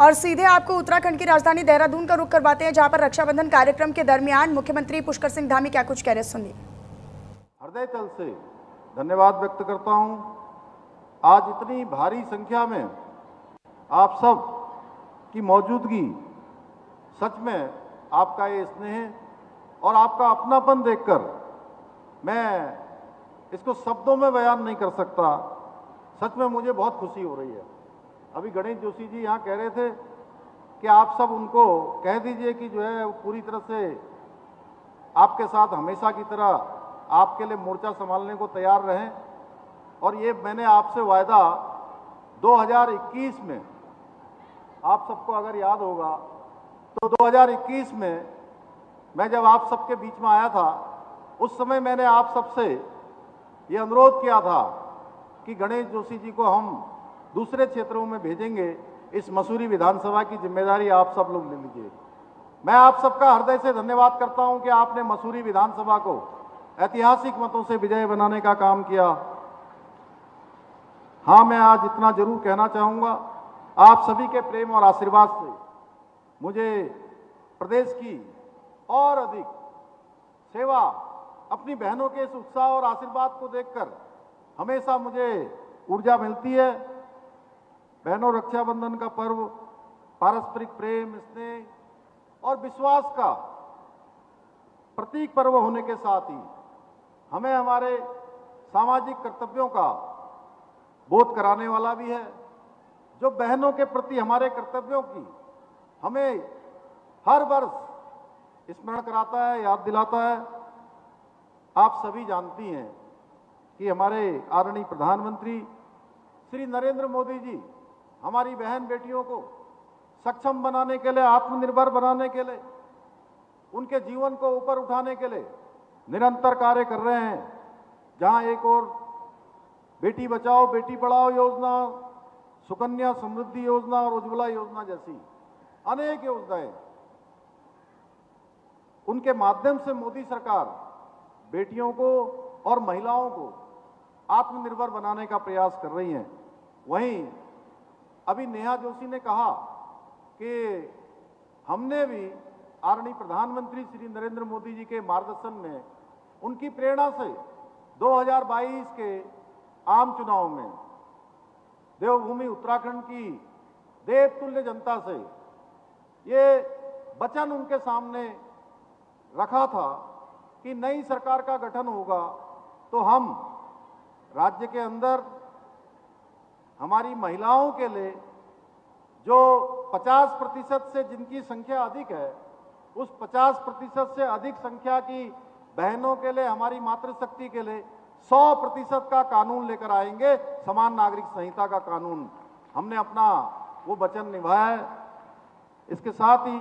और सीधे आपको उत्तराखंड की राजधानी देहरादून का रुख करवाते हैं, जहां पर रक्षाबंधन कार्यक्रम के दरमियान मुख्यमंत्री पुष्कर सिंह धामी क्या कुछ कह रहे, सुनिए। हृदय तल से धन्यवाद व्यक्त करता हूं। आज इतनी भारी संख्या में आप सब की मौजूदगी, सच में आपका ये स्नेह और आपका अपनापन देखकर मैं इसको शब्दों में बयान नहीं कर सकता। सच में मुझे बहुत खुशी हो रही है। अभी गणेश जोशी जी यहाँ कह रहे थे कि आप सब उनको कह दीजिए कि जो है पूरी तरह से आपके साथ हमेशा की तरह आपके लिए मोर्चा संभालने को तैयार रहें। और ये मैंने आपसे वायदा 2021 में, आप सबको अगर याद होगा तो 2021 में मैं जब आप सबके बीच में आया था, उस समय मैंने आप सबसे ये अनुरोध किया था कि गणेश जोशी जी को हम दूसरे क्षेत्रों में भेजेंगे, इस मसूरी विधानसभा की जिम्मेदारी आप सब लोग ले लीजिए। मैं आप सबका हृदय से धन्यवाद करता हूं कि आपने मसूरी विधानसभा को ऐतिहासिक मतों से विजय बनाने का काम किया। हाँ, मैं आज इतना जरूर कहना चाहूंगा, आप सभी के प्रेम और आशीर्वाद से मुझे प्रदेश की और अधिक सेवा, अपनी बहनों के इस उत्साह और आशीर्वाद को देखकर हमेशा मुझे ऊर्जा मिलती है। बहनों, रक्षाबंधन का पर्व पारस्परिक प्रेम, स्नेह और विश्वास का प्रतीक पर्व होने के साथ ही हमें हमारे सामाजिक कर्तव्यों का बोध कराने वाला भी है, जो बहनों के प्रति हमारे कर्तव्यों की हमें हर वर्ष स्मरण कराता है, याद दिलाता है। आप सभी जानती हैं कि हमारे आदरणीय प्रधानमंत्री श्री नरेंद्र मोदी जी हमारी बहन बेटियों को सक्षम बनाने के लिए, आत्मनिर्भर बनाने के लिए, उनके जीवन को ऊपर उठाने के लिए निरंतर कार्य कर रहे हैं। जहां एक और बेटी बचाओ बेटी पढ़ाओ योजना, सुकन्या समृद्धि योजना और उज्ज्वला योजना जैसी अनेक योजनाएं, उनके माध्यम से मोदी सरकार बेटियों को और महिलाओं को आत्मनिर्भर बनाने का प्रयास कर रही हैं। वहीं अभी नेहा जोशी ने कहा कि हमने भी आदरणीय प्रधानमंत्री श्री नरेंद्र मोदी जी के मार्गदर्शन में, उनकी प्रेरणा से 2022 के आम चुनाव में देवभूमि उत्तराखंड की देवतुल्य जनता से ये वचन उनके सामने रखा था कि नई सरकार का गठन होगा तो हम राज्य के अंदर हमारी महिलाओं के लिए जो 50% से जिनकी संख्या अधिक है, उस 50% से अधिक संख्या की बहनों के लिए, हमारी मातृशक्ति के लिए 100% का कानून लेकर आएंगे, समान नागरिक संहिता का कानून। हमने अपना वो वचन निभाया है। इसके साथ ही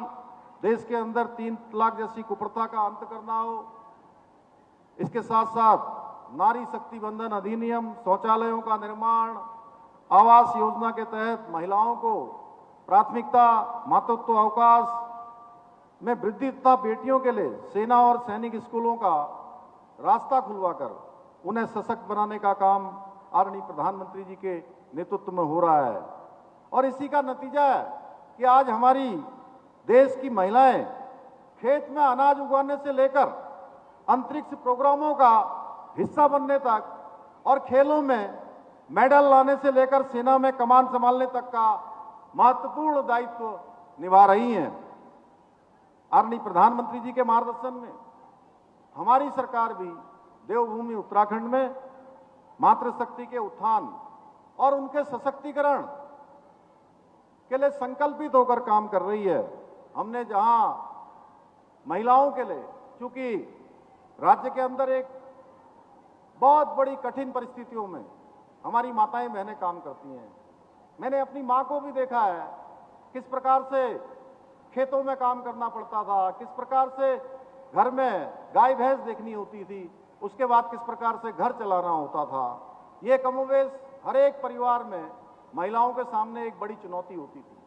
देश के अंदर 3 तलाक जैसी कुप्रथा का अंत करना हो, इसके साथ साथ नारी शक्ति बंधन अधिनियम, शौचालयों का निर्माण, आवास योजना के तहत महिलाओं को प्राथमिकता, मातृत्व अवकाश में वृद्धि तथा बेटियों के लिए सेना और सैनिक स्कूलों का रास्ता खुलवाकर उन्हें सशक्त बनाने का काम आदरणीय प्रधानमंत्री जी के नेतृत्व में हो रहा है। और इसी का नतीजा है कि आज हमारी देश की महिलाएं खेत में अनाज उगाने से लेकर अंतरिक्ष प्रोग्रामों का हिस्सा बनने तक और खेलों में मेडल लाने से लेकर सेना में कमान संभालने तक का महत्वपूर्ण दायित्व निभा रही हैं। आदरणीय प्रधानमंत्री जी के मार्गदर्शन में हमारी सरकार भी देवभूमि उत्तराखंड में मातृशक्ति के उत्थान और उनके सशक्तिकरण के लिए संकल्पित होकर काम कर रही है। हमने जहां महिलाओं के लिए, चूंकि राज्य के अंदर एक बहुत बड़ी कठिन परिस्थितियों में हमारी माताएं बहनें काम करती हैं। मैंने अपनी मां को भी देखा है किस प्रकार से खेतों में काम करना पड़ता था, किस प्रकार से घर में गाय भैंस देखनी होती थी, उसके बाद किस प्रकार से घर चलाना होता था। ये कमोबेश हर एक परिवार में महिलाओं के सामने एक बड़ी चुनौती होती थी।